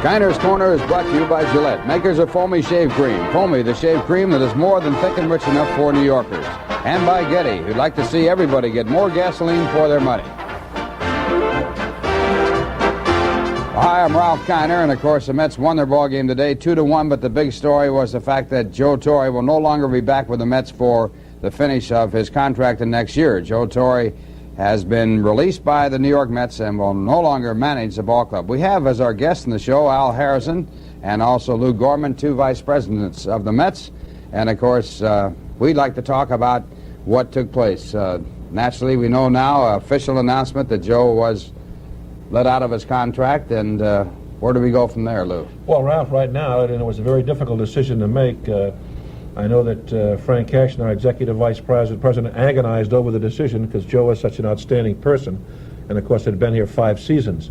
KINER'S Korner is brought to you by Gillette, makers of foamy shave cream. Foamy, the shave cream that is more than thick and rich enough for New Yorkers. And by Getty, who'd like to see everybody get more gasoline for their money. Hi, I'm Ralph Kiner, and of course the Mets won their ball game today 2-1, but the big story was the fact that Joe Torre will no longer be back with the Mets for the finish of his contract in next year. Joe Torre has been released by the New York Mets and will no longer manage the ball club. We have as our guests in the show Al Harazin and also Lou Gorman, two vice presidents of the Mets. And of course, we'd like to talk about what took place. Naturally, we know now, official announcement that Joe was let out of his contract, and where do we go from there, Lou? Well, Ralph, right now, and it was a very difficult decision to make. I know that Frank Cashin, our executive vice president, agonized over the decision because Joe is such an outstanding person, and of course had been here 5 seasons.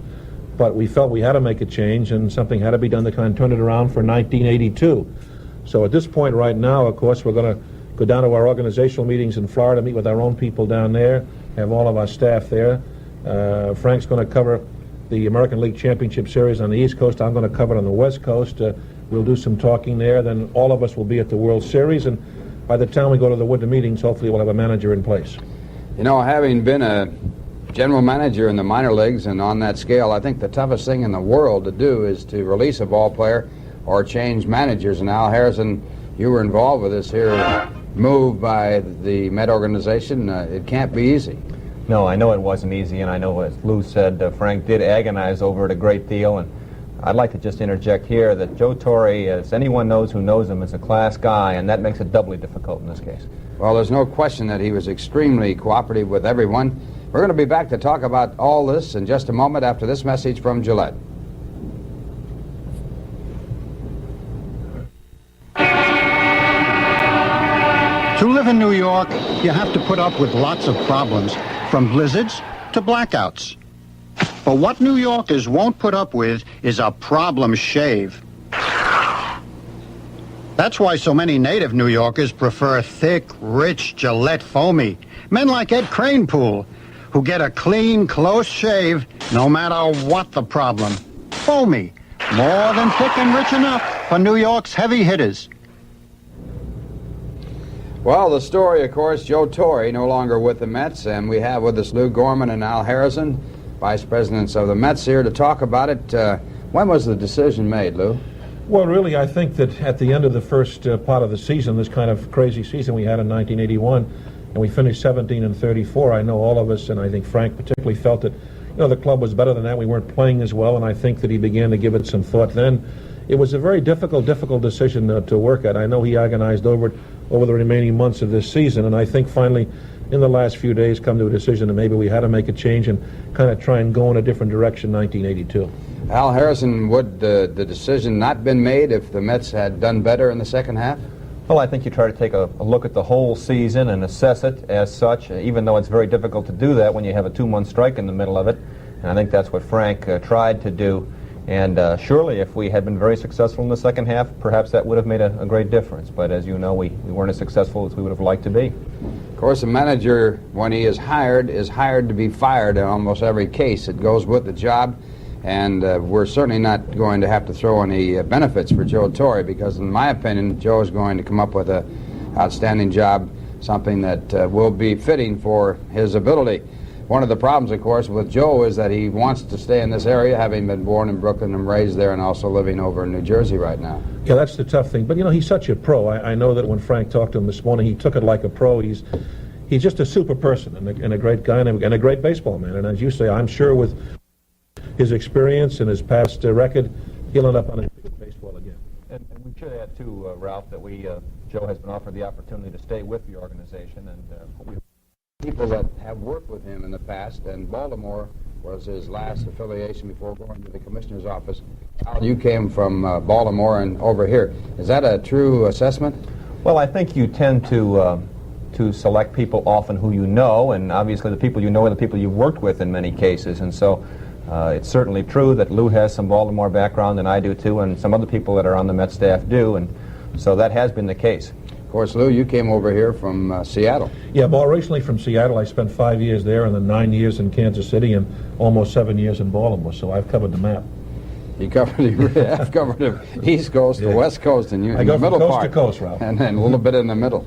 But we felt we had to make a change, and something had to be done to kind of turn it around for 1982. So at this point right now, of course, we're going to go down to our organizational meetings in Florida, meet with our own people down there, have all of our staff there. Frank's going to cover the American League Championship Series on the East Coast. I'm going to cover it on the West Coast. We'll do some talking there. Then all of us will be at the World Series, and by the time we go to the winter meetings, hopefully we'll have a manager in place. You know, having been a general manager in the minor leagues and on that scale, I think the toughest thing in the world to do is to release a ball player or change managers. And Al Harazin, you were involved with this here move by the Met organization. It can't be easy. No, I know it wasn't easy, and I know, as Lou said, Frank did agonize over it a great deal. And I'd like to just interject here that Joe Torre, as anyone knows who knows him, is a class guy, and that makes it doubly difficult in this case. Well, there's no question that he was extremely cooperative with everyone. We're going to be back to talk about all this in just a moment after this message from Gillette. To live in New York, you have to put up with lots of problems, from blizzards to blackouts. But what New Yorkers won't put up with is a problem shave. That's why so many native New Yorkers prefer thick, rich Gillette foamy. Men like Ed Cranepool, who get a clean, close shave no matter what the problem. Foamy, more than thick and rich enough for New York's heavy hitters. Well, the story, of course, Joe Torre no longer with the Mets, and we have with us Lou Gorman and Al Harazin, vice presidents of the Mets, here to talk about it. When was the decision made, Lou? Well, really, I think that at the end of the first part of the season, this kind of crazy season we had in 1981, and we finished 17-34, I know all of us, and I think Frank particularly felt that, you know, the club was better than that. We weren't playing as well, and I think that he began to give it some thought then. It was a very difficult decision to work at. I know he agonized over it over the remaining months of this season, and I think finally in the last few days come to a decision that maybe we had to make a change and kind of try and go in a different direction 1982. Al Harazin, would the decision not been made if the Mets had done better in the second half? Well, I think you try to take a look at the whole season and assess it as such, even though it's very difficult to do that when you have a 2-month strike in the middle of it. And I think that's what Frank tried to do. And surely if we had been very successful in the second half, perhaps that would have made a great difference. But as you know, we weren't as successful as we would have liked to be. Of course, a manager, when he is hired to be fired in almost every case. It goes with the job, and we're certainly not going to have to throw any benefits for Joe Torre, because in my opinion, Joe is going to come up with an outstanding job, something that will be fitting for his ability. One of the problems, of course, with Joe is that he wants to stay in this area, having been born in Brooklyn and raised there, and also living over in New Jersey right now. Yeah, that's the tough thing. But, you know, he's such a pro. I know that when Frank talked to him this morning, he took it like a pro. He's just a super person and a great guy and a great baseball man. And as you say, I'm sure with his experience and his past record, he'll end up on a baseball again. And we should add, too, Ralph, that Joe has been offered the opportunity to stay with the organization, and we people that have worked with him in the past, and Baltimore was his last affiliation before going to the commissioner's office. Al, you came from Baltimore and over here. Is that a true assessment? Well, I think you tend to select people often who you know, and obviously the people you know are the people you've worked with in many cases. And so it's certainly true that Lou has some Baltimore background, and I do too, and some other people that are on the Met staff do, and so that has been the case. Of course, Lou, you came over here from Seattle. Yeah, well, originally from Seattle. I spent 5 years there, and then 9 years in Kansas City, and almost 7 years in Baltimore, so I've covered the map. He covered the East Coast, the West Coast, and I go the from middle coast part. to coast, Ralph. And then a little bit in the middle.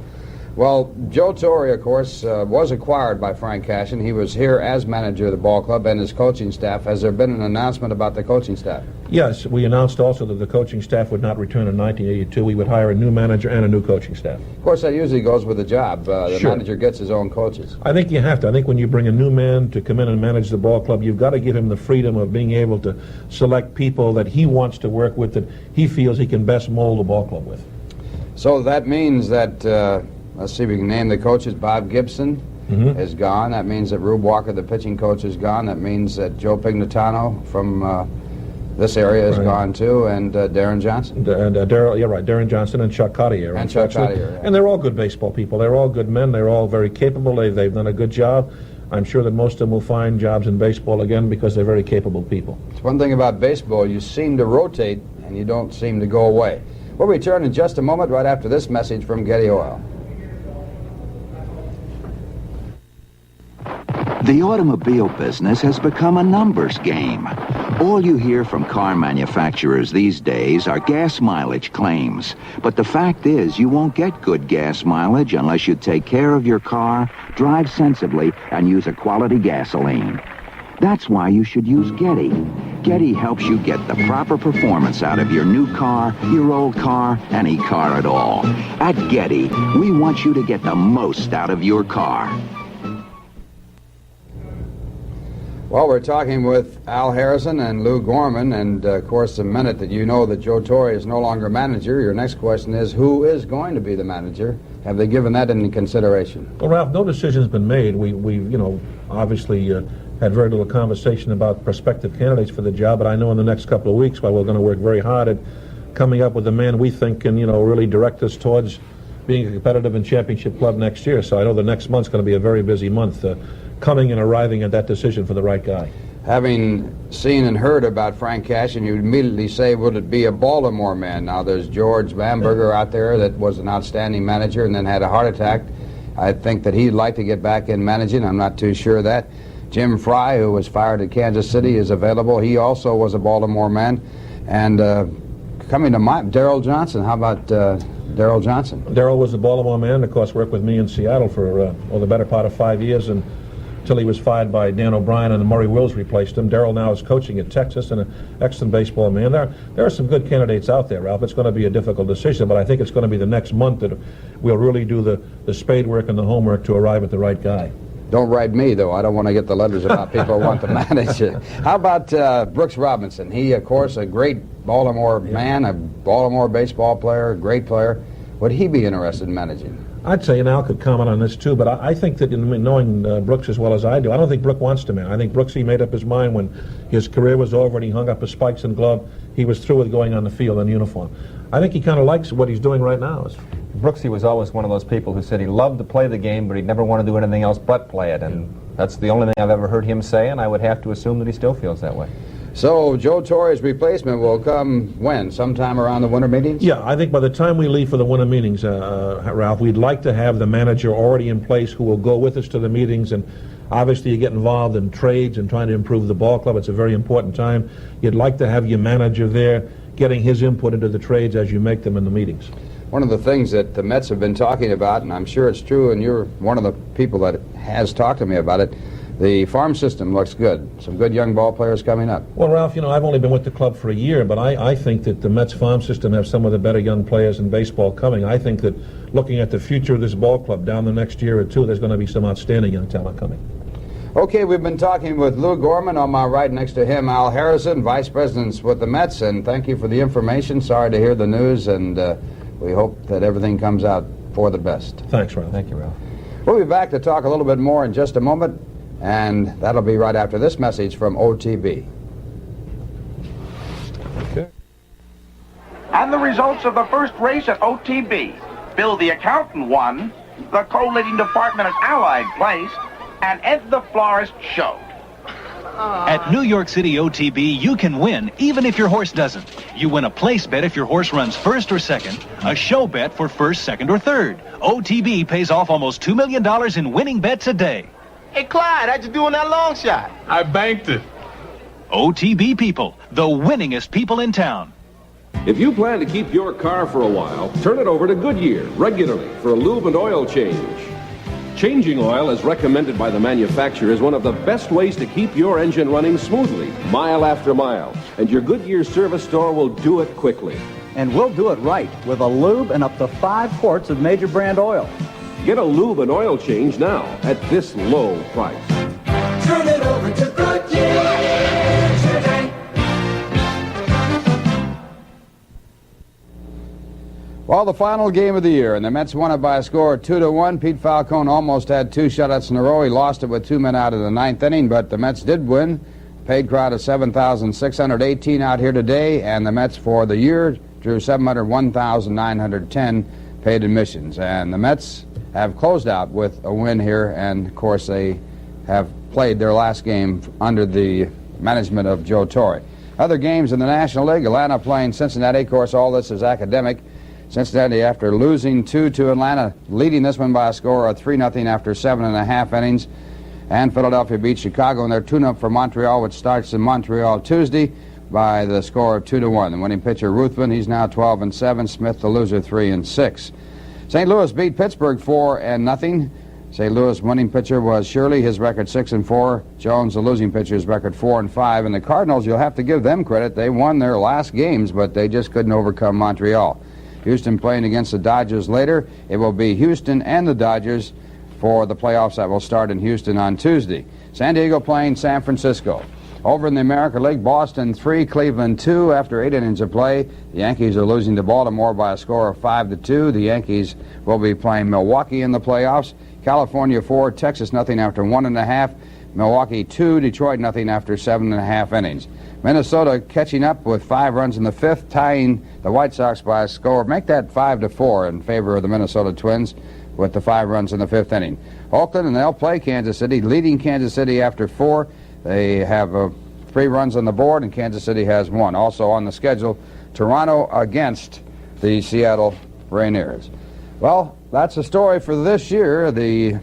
Well, Joe Torre, of course, was acquired by Frank Cashin. He was here as manager of the ball club and his coaching staff. Has there been an announcement about the coaching staff? Yes, we announced also that the coaching staff would not return in 1982. We would hire a new manager and a new coaching staff. Of course, that usually goes with the job. The Sure. manager gets his own coaches. I think you have to. I think when you bring a new man to come in and manage the ball club, you've got to give him the freedom of being able to select people that he wants to work with, that he feels he can best mold the ball club with. So that means that, let's see if we can name the coaches. Bob Gibson is gone. That means that Rube Walker, the pitching coach, is gone. That means that Joe Pignatano from this area is gone too, and Darren Johnson. Darren Johnson and Chuck Cottier. And Chuck Cottier, yeah. And they're all good baseball people. They're all good men. They're all very capable. They've done a good job. I'm sure that most of them will find jobs in baseball again because they're very capable people. It's one thing about baseball, you seem to rotate and you don't seem to go away. We'll return in just a moment right after this message from Getty Oil. The automobile business has become a numbers game. All you hear from car manufacturers these days are gas mileage claims. But the fact is, you won't get good gas mileage unless you take care of your car, drive sensibly, and use a quality gasoline. That's why you should use Getty. Getty helps you get the proper performance out of your new car, your old car, any car at all. At Getty, we want you to get the most out of your car. Well, we're talking with Al Harazin and Lou Gorman, and of course, the minute that you know that Joe Torre is no longer manager, your next question is, who is going to be the manager? Have they given that any consideration? Well, Ralph, no decision's been made. We obviously had very little conversation about prospective candidates for the job, but I know in the next couple of weeks, while we're going to work very hard at coming up with a man we think can, really direct us towards being a competitive and championship club next year. So I know the next month's going to be a very busy month. Coming and arriving at that decision for the right guy. Having seen and heard about Frank Cashin, you immediately say, would it be a Baltimore man? Now, there's George Bamberger out there that was an outstanding manager and then had a heart attack. I think that he'd like to get back in managing. I'm not too sure of that. Jim Fry, who was fired at Kansas City, is available. He also was a Baltimore man. And coming to mind, Darrell Johnson. How about Darrell Johnson? Darrell was a Baltimore man, of course, worked with me in Seattle for the better part of 5 years, and until he was fired by Dan O'Brien and Murray Wills replaced him. Darrell now is coaching at Texas and an excellent baseball man. There are some good candidates out there, Ralph. It's going to be a difficult decision, but I think it's going to be the next month that we'll really do the spade work and the homework to arrive at the right guy. Don't write me, though. I don't want to get the letters about people who want to manage it. How about Brooks Robinson? He, of course, a great Baltimore man, a Baltimore baseball player, a great player. Would he be interested in managing? I'd say, and Al could comment on this too, but I think that knowing Brooks as well as I do, I don't think Brooks wants to manage. I think Brooks, he made up his mind when his career was over and he hung up his spikes and glove. He was through with going on the field in uniform. I think he kind of likes what he's doing right now. Brooksy was always one of those people who said he loved to play the game, but he'd never want to do anything else but play it, and that's the only thing I've ever heard him say, and I would have to assume that he still feels that way. So Joe Torre's replacement will come when? Sometime around the winter meetings? Yeah, I think by the time we leave for the winter meetings, Ralph, we'd like to have the manager already in place who will go with us to the meetings, and obviously you get involved in trades and trying to improve the ball club. It's a very important time. You'd like to have your manager there getting his input into the trades as you make them in the meetings. One of the things that the Mets have been talking about, and I'm sure it's true, and you're one of the people that has talked to me about it, the farm system looks good. Some good young ball players coming up. Well, Ralph, I've only been with the club for a year, but I think that the Mets farm system have some of the better young players in baseball coming. I think that looking at the future of this ball club down the next year or two, there's going to be some outstanding young talent coming. Okay, we've been talking with Lou Gorman. On my right next to him, Al Harazin, Vice President with the Mets, and thank you for the information. Sorry to hear the news, and we hope that everything comes out for the best. Thanks, Ralph. Thank you, Ralph. We'll be back to talk a little bit more in just a moment, and that'll be right after this message from OTB. Okay. And the results of the first race at OTB. Bill the accountant won, the collating department at Allied placed, and Ed the florist showed. At New York City OTB, you can win even if your horse doesn't. You win a place bet if your horse runs first or second, a show bet for first, second, or third. OTB pays off almost $2 million in winning bets a day. Hey, Clyde, how'd you do on that long shot? I banked it. OTB people, the winningest people in town. If you plan to keep your car for a while, turn it over to Goodyear regularly for a lube and oil change. Changing oil, as recommended by the manufacturer, is one of the best ways to keep your engine running smoothly, mile after mile. And your Goodyear service store will do it quickly. And we'll do it right with a lube and up to 5 quarts of major brand oil. Get a lube and oil change now at this low price. Turn it over to Goodyear today. Well, the final game of the year, and the Mets won it by a score of 2-1. Pete Falcone almost had 2 shutouts in a row. He lost it with 2 men out of the 9th inning, but the Mets did win. Paid crowd of 7,618 out here today, and the Mets for the year drew 701,910 paid admissions. And the Mets have closed out with a win here, and of course they have played their last game under the management of Joe Torre. Other games in the National League, Atlanta playing Cincinnati. Of course, all this is academic. Cincinnati, after losing 2 to Atlanta, leading this one by a score of 3-0 after 7.5 innings. And Philadelphia beat Chicago, and they're 2-0 for Montreal, which starts in Montreal Tuesday by the score of 2-1. The winning pitcher, Ruthven, he's now 12-7. Smith, the loser, 3-6. St. Louis beat Pittsburgh 4-0. St. Louis winning pitcher was Shirley, his record 6-4. Jones, the losing pitcher, his record 4-5. And the Cardinals, you'll have to give them credit. They won their last games, but they just couldn't overcome Montreal. Houston playing against the Dodgers later. It will be Houston and the Dodgers for the playoffs that will start in Houston on Tuesday. San Diego playing San Francisco. Over in the American League, Boston 3, Cleveland 2 after 8 innings of play. The Yankees are losing to Baltimore by a score of 5-2. The Yankees will be playing Milwaukee in the playoffs. California 4, Texas nothing after 1.5. Milwaukee 2, Detroit nothing after 7.5 innings. Minnesota catching up with 5 runs in the 5th, tying the White Sox by a score. Make that 5-4 in favor of the Minnesota Twins with the 5 runs in the 5th inning. Oakland, and they'll play Kansas City, leading Kansas City after 4. They have 3 runs on the board, and Kansas City has 1. Also on the schedule, Toronto against the Seattle Rainiers. Well, that's the story for this year. The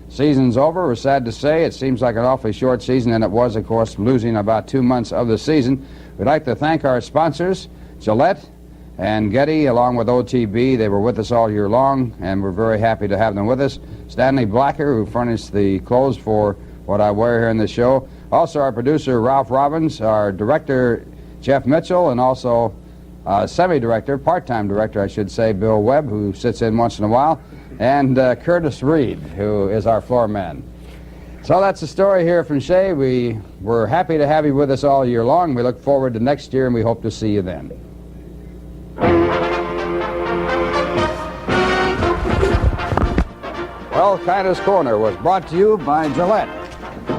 season's over. We're sad to say. It seems like an awfully short season, and it was, of course, losing about 2 months of the season. We'd like to thank our sponsors, Gillette and Getty, along with OTB. They were with us all year long, and we're very happy to have them with us. Stanley Blacker, who furnished the clothes for what I wear here in the show. Also our producer, Ralph Robbins, our director, Jeff Mitchell, and also semi-director, part-time director, I should say, Bill Webb, who sits in once in a while, and Curtis Reed, who is our floor man. So that's the story here from Shea. We're happy to have you with us all year long. We look forward to next year, and we hope to see you then. Well, KINER'S Korner was brought to you by Gillette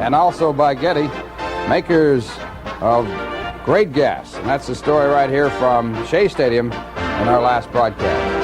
and also by Getty, makers of great gas. And that's the story right here from Shea Stadium in our last broadcast.